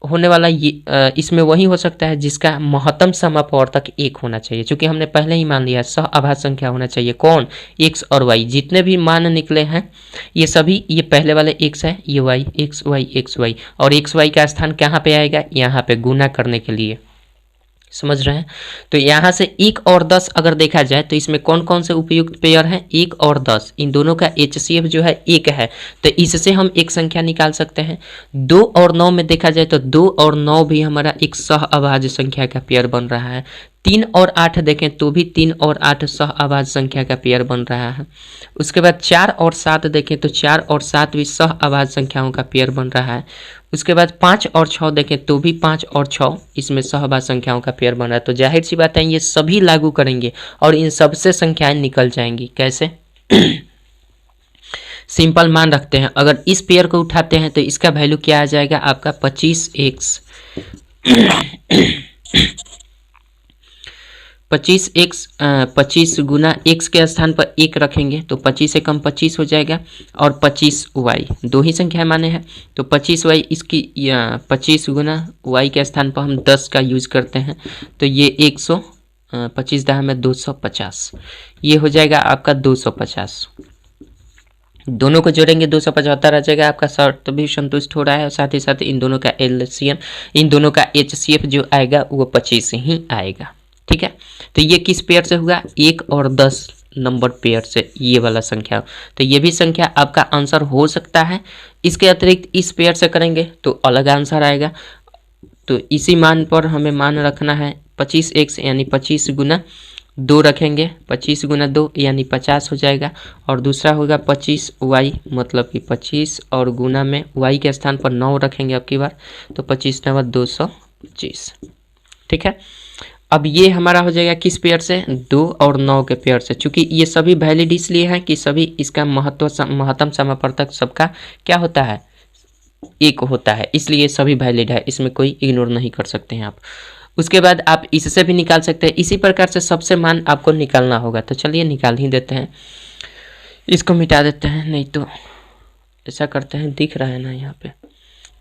होने वाला ये इसमें वही हो सकता है जिसका महत्तम समापवर्तक 1 होना चाहिए, क्योंकि हमने पहले ही मान लिया सह अभाज्य संख्या होना चाहिए कौन, x और y। जितने भी मान निकले हैं ये सभी, ये पहले वाले x है, ये y x y और x y का स्थान कहाँ पे आएगा, यहाँ पे गुना करने के लिए, समझ रहे हैं। तो यहाँ से 1 और 10 अगर देखा जाए तो इसमें कौन कौन से उपयुक्त पेयर हैं, 1 और 10, इन दोनों का HCF जो है 1 है, तो इससे हम एक संख्या निकाल सकते हैं। 2 और 9 में देखा जाए तो 2 और 9 भी हमारा एक सह अभाज्य संख्या का पेयर बन रहा है। 3 और 8 देखें तो भी 3 और 8 सह अभाज्य संख्या का पेयर बन रहा है। उसके बाद 4 और 7 देखें तो 4 और 7 भी सह अभाज्य संख्याओं का पेयर बन रहा है। उसके बाद 5 और 6 देखें तो भी 5 और 6 इसमें सहअभाज्य संख्याओं का पेयर बन रहा है। तो जाहिर सी बात है ये सभी लागू करेंगे और इन सबसे संख्याएं निकल जाएंगी। कैसे सिंपल मान रखते हैं, अगर इस पेयर को उठाते हैं तो इसका वैल्यू क्या आ जाएगा आपका 25x 25 गुना x के स्थान पर 1 रखेंगे तो 25 से कम 25 हो जाएगा और 25y, दो ही संख्या माने हैं तो 25y इसकी 25 गुना y के स्थान पर हम 10 का यूज करते हैं तो ये 125 दाह में 250, ये हो जाएगा आपका 250। दोनों को जोड़ेंगे 275 आ जाएगा, आपका शर्त भी संतुष्ट हो रहा है। साथ ही साथ इन दोनों का LCM, इन दोनों का HCF जो आएगा वो 25 ही आएगा। ठीक है, तो ये किस पेयर से हुआ, 1 और 10 नंबर पेयर से, ये वाला संख्या। तो ये भी संख्या आपका आंसर हो सकता है। इसके अतिरिक्त इस पेयर से करेंगे तो अलग आंसर आएगा। तो इसी मान पर हमें मान रखना है 25x यानी 25 गुना 2 रखेंगे, 25 गुना 2 यानी 50 हो जाएगा। और दूसरा होगा 25y मतलब कि 25 और गुना में y के स्थान पर 9 रखेंगे अब की बार, तो 25 9 225। ठीक है, अब ये हमारा हो जाएगा किस पेयर से, 2 और 9 के पेयर से। चूंकि ये सभी वैलिड इसलिए हैं कि सभी इसका महत्तम समापवर्तक सबका क्या होता है, 1 होता है, इसलिए सभी वैलिड है, इसमें कोई इग्नोर नहीं कर सकते हैं आप। उसके बाद आप इससे भी निकाल सकते हैं। इसी प्रकार से सबसे मान आपको निकालना होगा। तो चलिए निकाल ही देते हैं, इसको मिटा देते हैं, नहीं तो ऐसा करते हैं, दिख रहा है ना यहाँ पे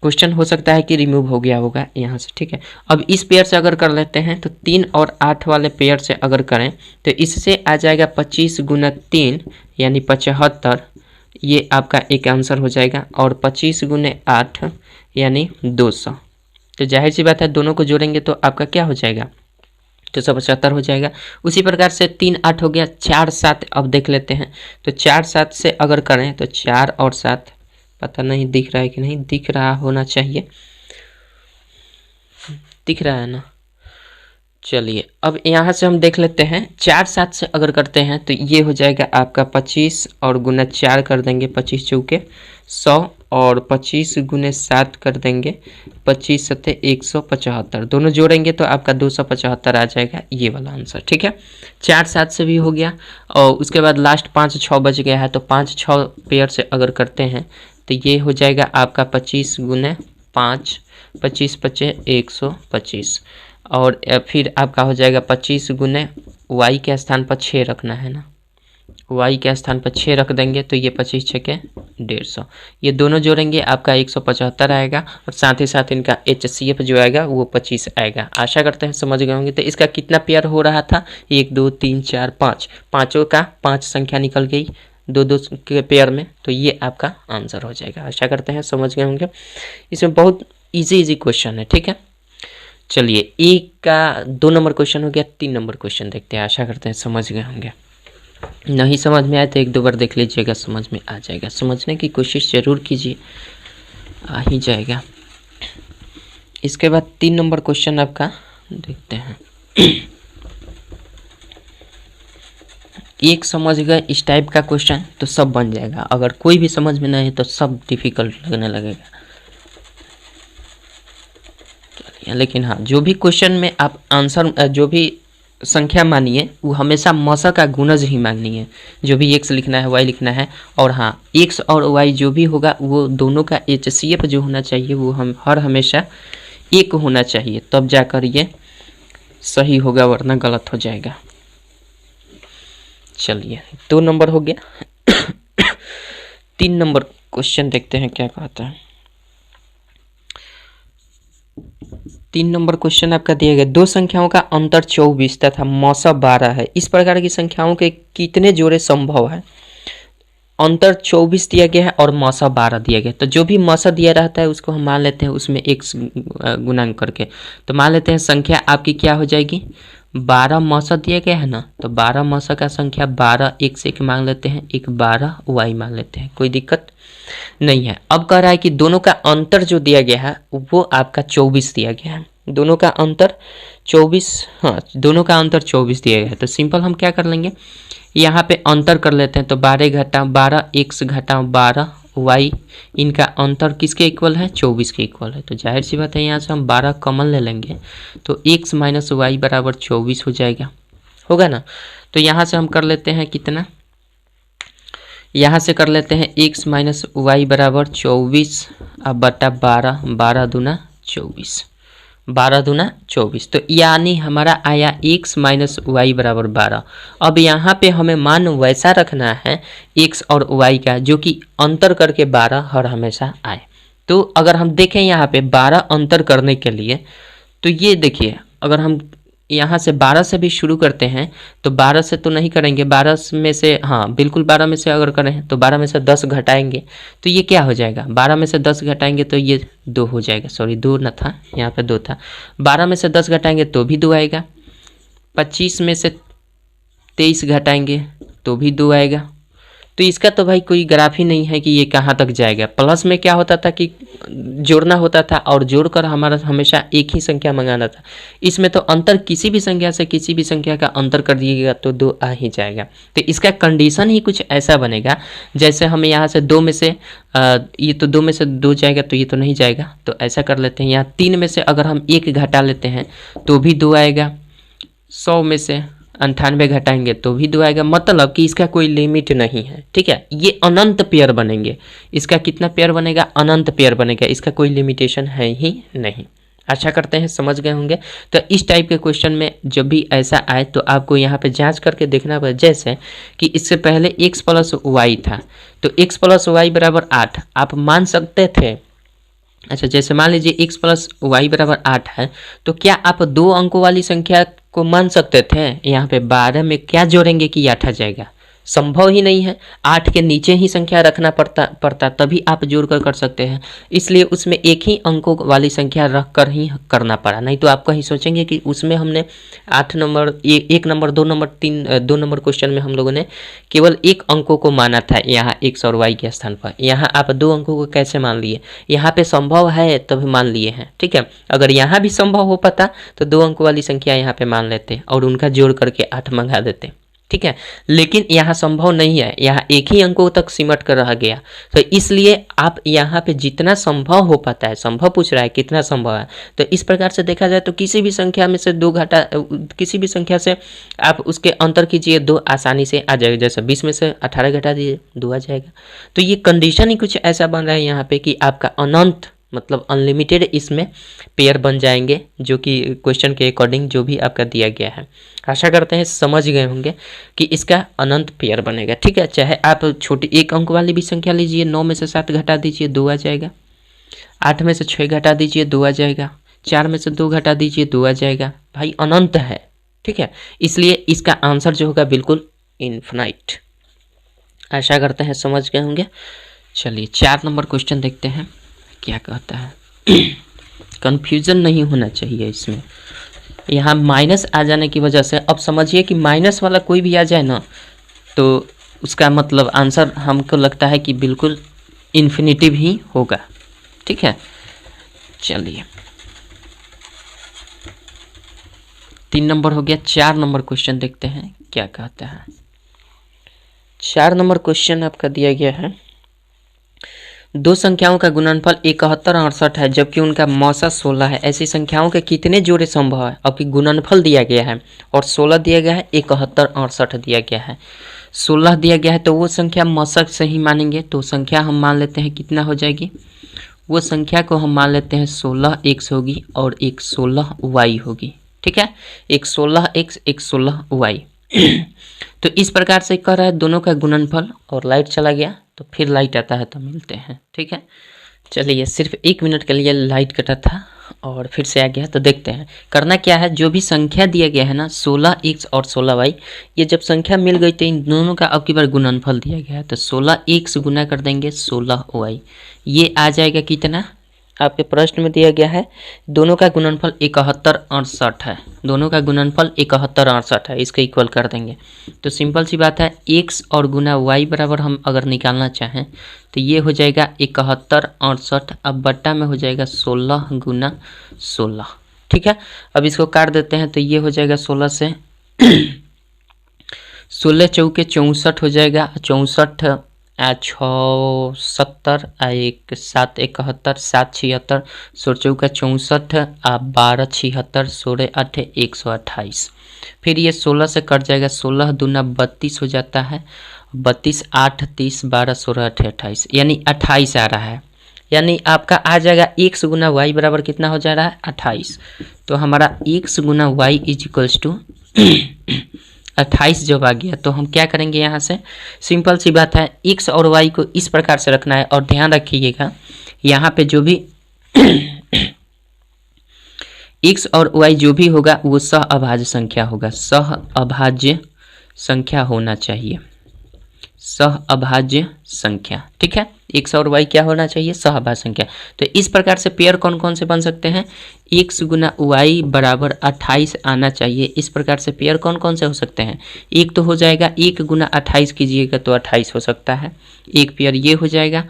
क्वेश्चन, हो सकता है कि रिमूव हो गया होगा यहाँ से। ठीक है, अब इस पेयर से अगर कर लेते हैं तो 3 और 8 वाले पेयर से अगर करें तो इससे आ जाएगा 25 गुना 3 यानी 75, ये आपका एक आंसर हो जाएगा। और 25 गुने 8 यानी 200, तो जाहिर सी बात है दोनों को जोड़ेंगे तो आपका क्या हो जाएगा, 275 हो जाएगा। उसी प्रकार से 3 8 हो गया, 4 7 अब देख लेते हैं। तो 4 7 से अगर करें तो 4 और 7, पता नहीं दिख रहा है कि नहीं, दिख रहा होना चाहिए, दिख रहा है ना। चलिए अब यहाँ से हम देख लेते हैं, 4 7 से अगर करते हैं तो ये हो जाएगा आपका 25 और गुना 4 कर देंगे 25 चौके 100 और 25 गुने 7 कर देंगे 25 सत्ते 175, दोनों जोड़ेंगे तो आपका 275 आ जाएगा, ये वाला आंसर। ठीक है, 4 7 से भी हो गया और उसके बाद लास्ट 5 6 बच गया है, तो 5 6 पेयर से अगर करते हैं तो ये हो जाएगा आपका 25 गुने 5, 25 पचे 125 और फिर आपका हो जाएगा 25 गुने y के स्थान पर 6 रखना है ना, y के स्थान पर 6 रख देंगे तो ये 25 छके 150, ये दोनों जोड़ेंगे आपका 175 आएगा और साथ ही साथ इनका HCF जो आएगा वो 25 आएगा। आशा करते हैं समझ गए होंगे। तो इसका कितना पेयर हो रहा था, 1 2 3 4 5, पाँचों का 5 संख्या निकल गई 2 2 के पेयर में, तो ये आपका आंसर हो जाएगा। आशा करते हैं समझ गए होंगे। इसमें बहुत ईजी क्वेश्चन है। ठीक है, चलिए एक का 2 नंबर क्वेश्चन हो गया, 3 नंबर क्वेश्चन देखते हैं। आशा करते हैं समझ गए होंगे। नहीं समझ में आए तो 1 2 बार देख लीजिएगा, समझ में आ जाएगा। समझने की कोशिश जरूर कीजिए, आ ही जाएगा। इसके बाद 3 नंबर क्वेश्चन आपका देखते हैं। एक समझ गए इस टाइप का क्वेश्चन तो सब बन जाएगा, अगर कोई भी समझ में नहीं है तो सब डिफिकल्ट लगने लगेगा। लेकिन हाँ, जो भी क्वेश्चन में आप आंसर, जो भी संख्या मानिए वो हमेशा मसा का गुणज ही माननी है। जो भी x लिखना है y लिखना है, और हाँ x और y जो भी होगा वो दोनों का HCF जो होना चाहिए वो हम हर हमेशा 1 होना चाहिए, तब जाकर ये सही होगा, वरना गलत हो जाएगा। चलिए 2 नंबर हो गया। 3 नंबर क्वेश्चन देखते हैं क्या कहता है। 3 नंबर क्वेश्चन आपका दिया गया, 2 संख्याओं का अंतर 24 तथा मौसा 12 है, इस प्रकार की संख्याओं के कितने जोड़े संभव है। अंतर 24 दिया गया है और मौसा 12 दिया गया, तो जो भी मौसा दिया रहता है उसको हम मान लेते हैं उसमें x गुणांक करके, तो मान लेते हैं संख्या आपकी क्या हो जाएगी, 12 मौसा दिया गया है ना, तो 12 मौसा का संख्या 12 एक से एक मांग लेते हैं, एक 12 y मांग लेते हैं, कोई दिक्कत नहीं है। अब कह रहा है कि दोनों का अंतर जो दिया गया है वो आपका 24 दिया गया है, दोनों का अंतर 24, हाँ दोनों का अंतर 24 दिया गया है। तो सिंपल हम क्या कर लेंगे, यहाँ पे अंतर कर लेते हैं, तो 12 घटा 12 x घटा 12 y, इनका अंतर किसके इक्वल है, 24 के इक्वल है। तो जाहिर सी बात है यहाँ से हम 12 कॉमन ले लेंगे तो x माइनस वाई बराबर 24 हो जाएगा, होगा ना। तो यहाँ से हम कर लेते हैं कितना, यहाँ से कर लेते हैं x माइनस वाई बराबर 24 अब बटा 12, 12 दूना 24, 12 दूना 24, तो यानी हमारा आया x माइनस वाई बराबर 12। अब यहाँ पे हमें मान वैसा रखना है x और y का जो कि अंतर करके 12 हर हमेशा आए। तो अगर हम देखें यहाँ पे 12 अंतर करने के लिए, तो ये देखिए अगर हम यहाँ से 12 से भी शुरू करते हैं तो 12 से तो नहीं करेंगे, 12 में से, हाँ बिल्कुल 12 में से अगर करें तो 12 में से 10 घटाएंगे तो ये क्या हो जाएगा, 12 में से 10 घटाएंगे तो ये 2 हो जाएगा, सॉरी 2 न था यहाँ पे 2 था, 12 में से 10 घटाएंगे तो भी 2 आएगा, 25 में से 23 घटाएंगे तो भी 2 आएगा। तो इसका तो भाई कोई ग्राफ ही नहीं है कि ये कहाँ तक जाएगा। प्लस में क्या होता था कि जोड़ना होता था और जोड़कर हमारा हमेशा एक ही संख्या मंगाना था। इसमें तो अंतर किसी भी संख्या से किसी भी संख्या का अंतर कर दिएगा तो 2 आ ही जाएगा। तो इसका कंडीशन ही कुछ ऐसा बनेगा जैसे हमें यहाँ से 2 में से ये तो 2 में से 2 जाएगा तो ये तो नहीं जाएगा, तो ऐसा कर लेते हैं यहाँ 3 में से अगर हम 1 घटा लेते हैं तो भी 2 आएगा, 100 में से 98 घटाएंगे तो भी 2 आएगा, मतलब कि इसका कोई लिमिट नहीं है। ठीक है, ये अनंत पेयर बनेंगे, इसका कितना पेयर बनेगा, अनंत पेयर बनेगा, इसका कोई लिमिटेशन है ही नहीं। आशा करते हैं समझ गए होंगे। तो इस टाइप के क्वेश्चन में जब भी ऐसा आए तो आपको यहाँ पे जांच करके देखना पड़े, जैसे कि इससे पहले x प्लस वाई था तो x प्लस वाई बराबर 8 आप मान सकते थे। अच्छा जैसे मान लीजिए x प्लस वाई बराबर 8 है तो क्या आप 2 अंकों वाली संख्या को मान सकते थे। यहाँ पे 12 में क्या जोड़ेंगे कि 8 आ जाएगा, संभव ही नहीं है। 8 के नीचे ही संख्या रखना पड़ता तभी आप जोड़ कर सकते हैं, इसलिए उसमें एक ही अंकों वाली संख्या रख कर ही करना पड़ा। नहीं तो आप कहीं सोचेंगे कि उसमें हमने 8 number 1 number 2 number 2 number question में हम लोगों ने केवल एक अंकों को माना था यहाँ x और y के स्थान पर। यहाँ आप 2 अंकों को कैसे मान लिए? यहाँ पे संभव है तभी मान लिए हैं, ठीक है। अगर यहाँ भी संभव हो पाता तो 2 अंकों वाली संख्या यहाँ पे मान लेते और उनका जोड़ करके 8 मंगा देते, ठीक है। लेकिन यहाँ संभव नहीं है, यहाँ एक ही अंकों तक सिमट कर रह गया। तो इसलिए आप यहाँ पे जितना संभव हो पाता है, संभव पूछ रहा है कितना संभव है, तो इस प्रकार से देखा जाए तो किसी भी संख्या में से 2 घटा, किसी भी संख्या से आप उसके अंतर कीजिए 2 आसानी से आ जाएगा। जैसे 20 में से 18 घटा दीजिए 2 आ जाएगा। तो ये कंडीशन ही कुछ ऐसा बन रहा है यहाँ पे कि आपका अनंत मतलब अनलिमिटेड इसमें पेयर बन जाएंगे, जो कि क्वेश्चन के अकॉर्डिंग जो भी आपका दिया गया है। आशा करते हैं समझ गए होंगे कि इसका अनंत पेयर बनेगा, ठीक है। चाहे आप छोटी 1 अंक वाली भी संख्या लीजिए, 9 में से 7 घटा दीजिए 2 आ जाएगा, 8 में से 6 घटा दीजिए 2 आ जाएगा, 4 में से 2 घटा दीजिए 2 आ जाएगा। भाई अनंत है, ठीक है। इसलिए इसका आंसर जो होगा बिल्कुल इन्फिनाइट। आशा करते हैं समझ गए होंगे। चलिए 4 नंबर क्वेश्चन देखते हैं क्या कहता है। कंफ्यूजन नहीं होना चाहिए इसमें। यहाँ माइनस आ जाने की वजह से अब समझिए कि माइनस वाला कोई भी आ जाए ना तो उसका मतलब आंसर हमको लगता है कि बिल्कुल इन्फिनिटिव ही होगा, ठीक है। चलिए 3 नंबर हो गया। 4 नंबर क्वेश्चन देखते हैं क्या कहता है। 4 नंबर क्वेश्चन आपका दिया गया है, 2 संख्याओं का गुणनफल 71 और 68 है जबकि उनका मौसा 16 है। ऐसी संख्याओं के कितने जोड़े संभव है? अब कि गुणनफल दिया गया है और 16 दिया गया है, 71 और 68 दिया गया है। 16 दिया गया है तो वो संख्या मौसक से ही मानेंगे, तो संख्या हम मान लेते हैं कितना हो जाएगी, वो संख्या को हम मान लेते हैं 16x होगी और एक 16y होगी, ठीक है। एक 16x एक 16y। तो इस प्रकार से कर रहा है दोनों का गुणनफल, और लाइट चला गया तो फिर लाइट आता है तो मिलते हैं, ठीक है। चलिए सिर्फ 1 मिनट के लिए लाइट कटा था और फिर से आ गया, तो देखते हैं करना क्या है। जो भी संख्या दिया गया है ना 16x और 16y, ये जब संख्या मिल गई तो इन दोनों का अब की बार गुणनफल दिया गया है, तो 16x गुना कर देंगे 16y, ये आ जाएगा कितना, आपके प्रश्न में दिया गया है दोनों का गुणनफल 71 और 60 है, दोनों का गुणनफल 71 और 60 है, इसको इक्वल कर देंगे। तो सिंपल सी बात है x और गुना y बराबर हम अगर निकालना चाहें तो ये हो जाएगा 71 और 60, अब बट्टा में हो जाएगा 16 गुना 16, ठीक है। अब इसको काट देते हैं तो ये हो जाएगा 16 से 16 चौके 64 हो जाएगा, 64 6 70 1 7 71 7 76 16 चौका 64 12 76 16 8 128। फिर ये 16 से कट जाएगा, 16 दूना 32 हो जाता है, 32 8 30 12 16 8 28, यानी 28 आ रहा है। यानी आपका आ जाएगा x गुना y बराबर कितना हो जा रहा है 28। तो हमारा x गुना y इज इक्वल्स टू 28 जब आ गया तो हम क्या करेंगे, यहाँ से सिंपल सी बात है x और y को इस प्रकार से रखना है। और ध्यान रखिएगा यहाँ पे जो भी x और y जो भी होगा वो सहअभाज्य संख्या होगा, सहअभाज्य संख्या होना चाहिए, सहअभाज्य संख्या, ठीक है। x और y क्या होना चाहिए, सहअभाज्य संख्या। तो इस प्रकार से पेयर कौन कौन से बन सकते हैं, x गुना y बराबर 28 आना चाहिए। इस प्रकार से पेयर कौन कौन से हो सकते हैं, एक तो हो जाएगा 1 गुना 28 कीजिएगा तो 28 हो सकता है, एक पेयर ये हो जाएगा।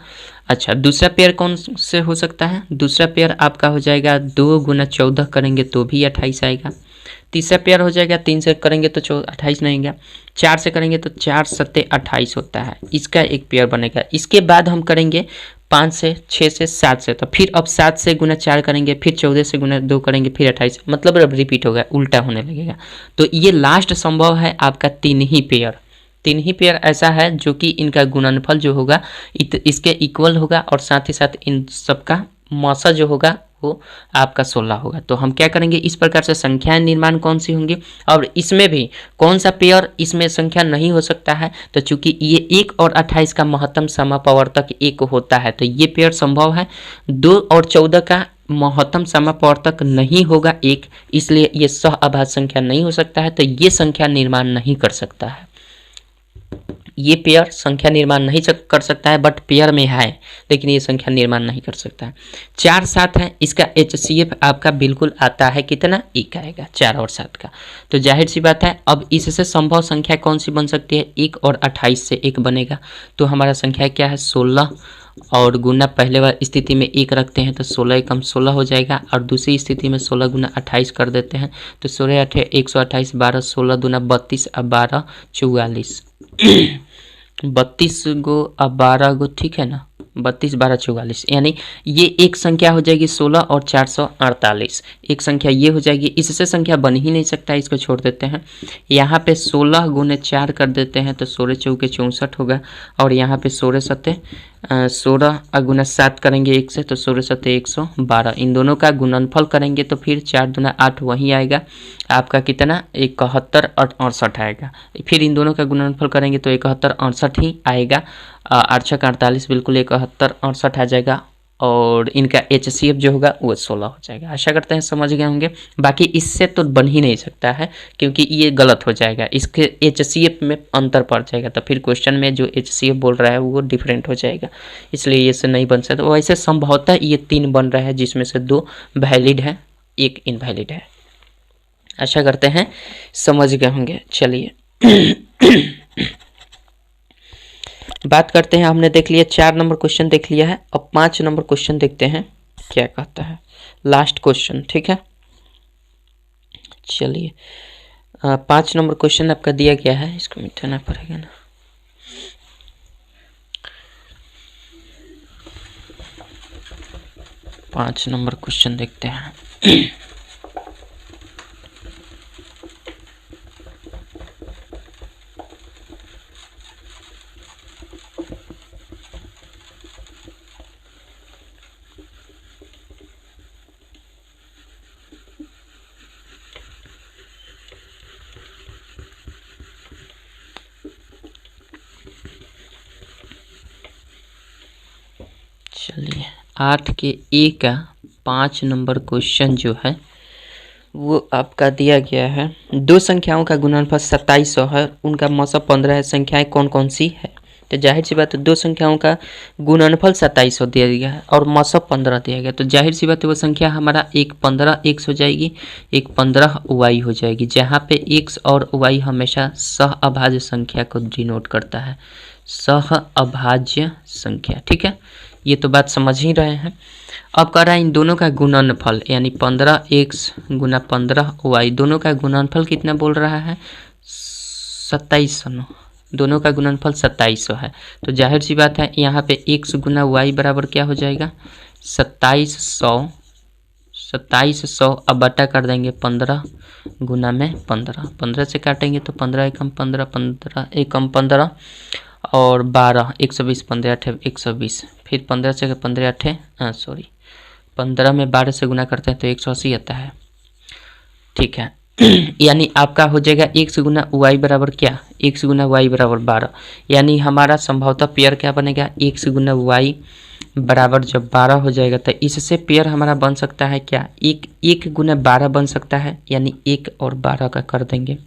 अच्छा दूसरा पेयर कौन से हो सकता है, दूसरा पेयर आपका हो जाएगा 2 गुना 14 करेंगे तो भी 28 आएगा। तीसरा पेयर हो जाएगा 3 से करेंगे तो 28 नहीं आएगा, 4 से करेंगे तो 4 सत्ते 28 होता है, इसका एक पेयर बनेगा। इसके बाद हम करेंगे 5 से 6 से 7 से, तो फिर अब 7 से गुना 4 करेंगे, फिर 14 से गुना 2 करेंगे, फिर 28, मतलब अब रिपीट होगा, उल्टा होने लगेगा। तो ये लास्ट संभव है आपका 3 ही पेयर, 3 ही पेयर ऐसा है जो कि इनका गुणनफल जो होगा इसके इक्वल होगा और साथ ही साथ इन सबका मौसा जो होगा वो आपका 16 होगा। तो हम क्या करेंगे, इस प्रकार से संख्याएं निर्माण कौन सी होंगी, और इसमें भी कौन सा पेयर इसमें संख्या नहीं हो सकता है, तो चूंकि ये 1 और 28 का महत्तम समापवर्तक 1 होता है तो ये पेयर संभव है। 2 और 14 का महत्तम समापवर्तक नहीं होगा 1, इसलिए ये सहअभाज्य संख्या नहीं हो सकता है, तो ये संख्या निर्माण नहीं कर सकता है। ये पेयर संख्या निर्माण नहीं कर सकता है, बट पेयर में है लेकिन ये संख्या निर्माण नहीं कर सकता है। 4 7 है, इसका HCF आपका बिल्कुल आता है, कितना 1 आएगा 4 और 7 का। तो जाहिर सी बात है अब इससे संभव संख्या कौन सी बन सकती है, 1 और 28 से 1 बनेगा। तो हमारा संख्या क्या है 16 और गुना पहले वाली स्थिति में 1 रखते हैं तो 16 कम 16 हो जाएगा, और दूसरी स्थिति में 16 गुना 28 कर देते हैं तो 16 8 128, 12 16 दूना 32 और 12 44 32 गो अब 12 गो, ठीक है ना, 32 12 44, यानी ये एक संख्या हो जाएगी 16 और 448, एक संख्या ये हो जाएगी। इससे संख्या बन ही नहीं सकता, इसको छोड़ देते हैं। यहाँ पे 16 गुने 4 कर देते हैं तो 16 चौके 64 होगा, और यहाँ पे 16 सत्ते 16 गुना 7 करेंगे 1 से तो 16 सत्ते 112। इन दोनों का गुणनफल करेंगे तो फिर 4 दूना 8 वहीं आएगा आपका, कितना 71 और 68 आएगा। फिर इन दोनों का गुणनफल करेंगे तो 71 68 ही आएगा, 8 48 बिल्कुल 71 68 आ जाएगा, और इनका HCF जो होगा वो 16 हो जाएगा। आशा करते हैं समझ गए होंगे। बाकी इससे तो बन ही नहीं सकता है क्योंकि ये गलत हो जाएगा, इसके HCF में अंतर पड़ जाएगा, तो फिर क्वेश्चन में जो HCF बोल रहा है वो डिफरेंट हो जाएगा, इसलिए ये से नहीं बन सकता। वैसे संभवतः ये 3 बन रहा है जिसमें से 2 वैलिड है, 1 इनवैलिड है। आशा करते हैं समझ गए होंगे। चलिए बात करते हैं, हमने देख लिया 4 नंबर क्वेश्चन देख लिया है, अब 5 नंबर क्वेश्चन देखते हैं क्या कहता है, लास्ट क्वेश्चन, ठीक है। चलिए 5 नंबर क्वेश्चन आपका दिया गया है, इसको मिटाना पड़ेगा ना। पाँच नंबर क्वेश्चन देखते हैं। चलिए 8 के ए का 5 नंबर क्वेश्चन जो है वो आपका दिया गया है। 2 संख्याओं का गुणनफल 2700 है, उनका मौसम 15 है, संख्याएं कौन कौन सी है। तो जाहिर सी बात है 2 संख्याओं का गुणनफल 2700 दिया गया है और मौसम 15 दिया गया, तो जाहिर सी बात है वो संख्या हमारा एक 15 x हो जाएगी, एक 15 y हो जाएगी, जहाँ पे x और y हमेशा सह अभाज्य संख्या को डिनोट करता है, सह अभाज्य संख्या, ठीक है। ये तो बात समझ ही रहे हैं। अब कर रहा है इन दोनों का गुणनफल, यानी 15x गुना 15y, दोनों का गुणनफल कितना बोल रहा है 2700, दोनों का गुणनफल 2700 है। तो जाहिर सी बात है यहाँ पे x गुना y बराबर क्या हो जाएगा 2700, 2700 अब बटा कर देंगे 15 गुना में 15, 15 से काटेंगे तो 15 एकम 15, 15 एकम 15 और 12 120, 15 8 120, फिर 15 से 15 8 सॉरी 15 में 12 से गुना करते हैं तो 180 आता है, ठीक है। यानी आपका हो जाएगा x गुना y बराबर क्या, x गुना y बराबर 12, यानी हमारा संभवतः पेयर क्या बनेगा x गुना y बराबर जब 12 हो जाएगा तो इससे पेयर हमारा बन सकता है क्या, एक गुना 12 बन सकता है, यानी 1 और 12 का कर देंगे,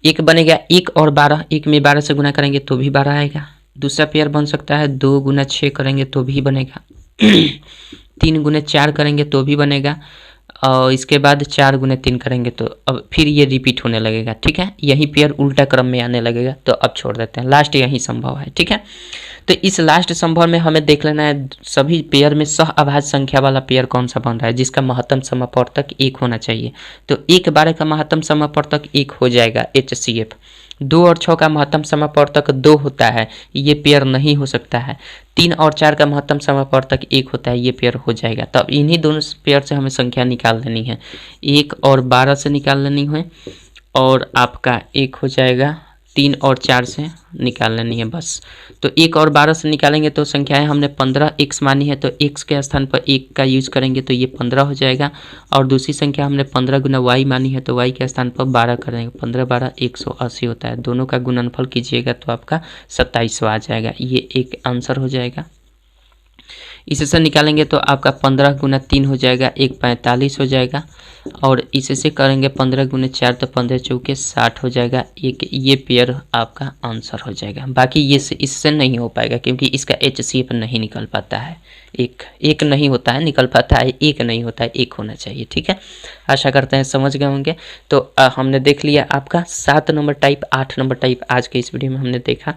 1 बनेगा 1 और 12, 1 में 12 से गुना करेंगे तो भी 12 आएगा। दूसरा पेयर बन सकता है 2 गुना 6 करेंगे तो भी बनेगा, 3 गुने 4 करेंगे तो भी बनेगा, और इसके बाद 4 गुने 3 करेंगे तो अब फिर ये रिपीट होने लगेगा, ठीक है। यही पेयर उल्टा क्रम में आने लगेगा, तो अब छोड़ देते हैं, लास्ट यही संभव है, ठीक है। तो इस लास्ट संभव में हमें देख लेना है सभी पेयर में सह अभाज्य संख्या वाला पेयर कौन सा बन रहा है जिसका महत्तम समापवर्तक 1 होना चाहिए। तो 1 12 का महत्तम समापवर्तक 1 हो जाएगा HCF। 2 और 6 का महत्तम समापवर्तक 2 होता है, ये पेयर नहीं हो सकता है। 3 और 4 का महत्तम समापवर्तक 1 होता है, ये पेयर हो जाएगा। तब इन्हीं दोनों पेयर से हमें संख्या निकाल लेनी है, 1 और 12 से निकाल लेनी है, और आपका 1 हो जाएगा 3 और 4 से निकाल लेनी है बस। तो 1 और 12 से निकालेंगे तो संख्याएं हमने 15x मानी है, तो x के स्थान पर 1 का यूज करेंगे तो ये 15 हो जाएगा, और दूसरी संख्या हमने 15 गुना y मानी है तो y के स्थान पर 12 करेंगे, 15 12 180 होता है। दोनों का गुणनफल कीजिएगा तो आपका 2700 आ जाएगा, ये एक आंसर हो जाएगा। इससे निकालेंगे तो आपका 15 गुना 3 हो जाएगा, 1 45 हो जाएगा। और इससे करेंगे 15 गुना 4 तो 15 चौके 60 हो जाएगा। ये पेयर आपका आंसर हो जाएगा। बाकी ये इससे नहीं हो पाएगा क्योंकि इसका HCF नहीं निकल पाता है। एक नहीं होता है, निकल पाता है, एक नहीं होता है, एक होना चाहिए। ठीक है, आशा करते हैं समझ गए होंगे। तो हमने देख लिया आपका 7 नंबर टाइप, 8 नंबर टाइप आज के इस वीडियो में हमने देखा।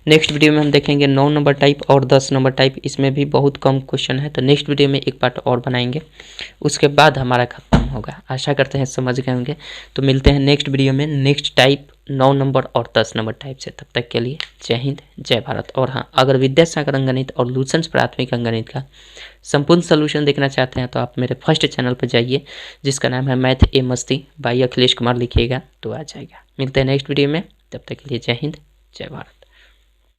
नेक्स्ट वीडियो में हम देखेंगे 9 नंबर टाइप और 10 नंबर टाइप। इसमें भी बहुत कम क्वेश्चन है, तो नेक्स्ट वीडियो में एक पार्ट और बनाएंगे, उसके बाद हमारा खत्म होगा। आशा करते हैं समझ गए होंगे। तो मिलते हैं नेक्स्ट वीडियो में नेक्स्ट टाइप 9 नंबर और 10 नंबर टाइप से। तब तक के लिए जय हिंद, जय भारत। और हाँ, अगर विद्यासागर अंकगणित और लूसेंट प्राथमिक अंकगणित का संपूर्ण सोल्यूशन देखना चाहते हैं तो आप मेरे फर्स्ट चैनल पर जाइए, जिसका नाम है मैथ ए मस्ती बाई अखिलेश कुमार, लिखिएगा तो आ जाएगा। मिलते हैं नेक्स्ट वीडियो में, तब तक के लिए जय हिंद, जय भारत।